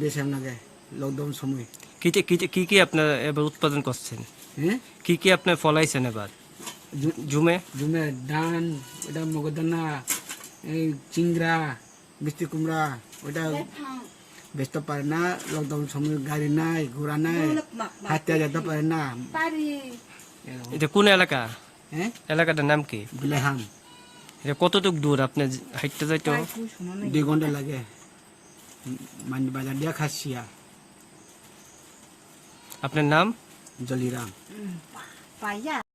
বেশ লাগে লকডাউন সময় কি আপনার এবার উৎপাদন করছেন? হ্যাঁ কি আপনার ফলাইছেন এবার জুমে? জুমে ধান, ওটা মগদানা, এই চিংড়া, মিষ্টি কুমড়া, ওটা বেচতে পারে না। লকডাউন সময় গাড়ি নাই, ঘোড়া নাই, হাতে যেতে পারে না। এটা কোন এলাকা? হ্যাঁ এলাকাটার নাম কি? বিলাহাম। এটা কতটুক দূর আপনি হাঁটতে যাইতো? 2 ঘন্টা লাগে। মানে বাজার দিয়া খাসিয়া। আপনার নাম? জলিরাম।